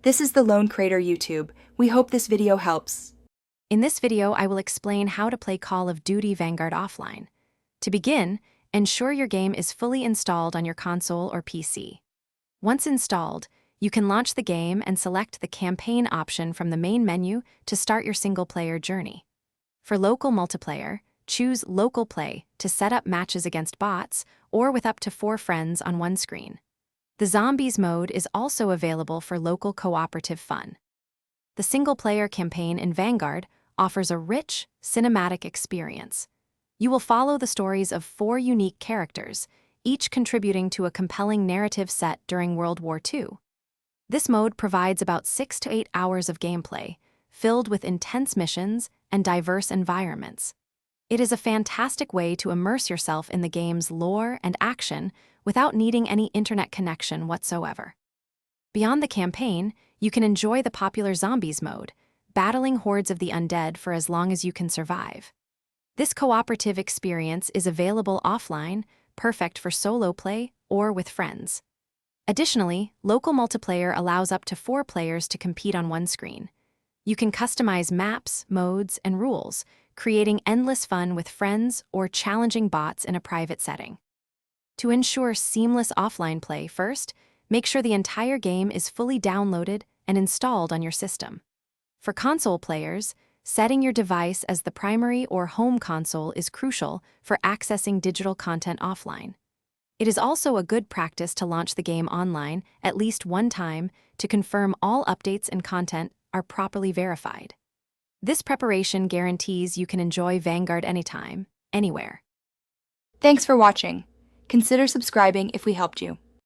This is the Lone Crater YouTube. We hope this video helps. In this video, I will explain how to play Call of Duty Vanguard offline. To begin, ensure your game is fully installed on your console or PC. Once installed, you can launch the game and select the campaign option from the main menu to start your single-player journey. For local multiplayer, choose Local Play to set up matches against bots or with up to 4 friends on one screen. The Zombies mode is also available for local cooperative fun. The single-player campaign in Vanguard offers a rich, cinematic experience. You will follow the stories of 4 unique characters, each contributing to a compelling narrative set during World War II. This mode provides about 6 to 8 hours of gameplay, filled with intense missions and diverse environments. It is a fantastic way to immerse yourself in the game's lore and action without needing any internet connection whatsoever. Beyond the campaign, you can enjoy the popular Zombies mode, battling hordes of the undead for as long as you can survive. This cooperative experience is available offline, perfect for solo play or with friends. Additionally, local multiplayer allows up to 4 players to compete on one screen. You can customize maps, modes, and rules, creating endless fun with friends or challenging bots in a private setting. To ensure seamless offline play, first, make sure the entire game is fully downloaded and installed on your system. For console players, setting your device as the primary or home console is crucial for accessing digital content offline. It is also a good practice to launch the game online at least one time to confirm all updates and content are properly verified. This preparation guarantees you can enjoy Vanguard anytime, anywhere. Thanks for watching. Consider subscribing if we helped you.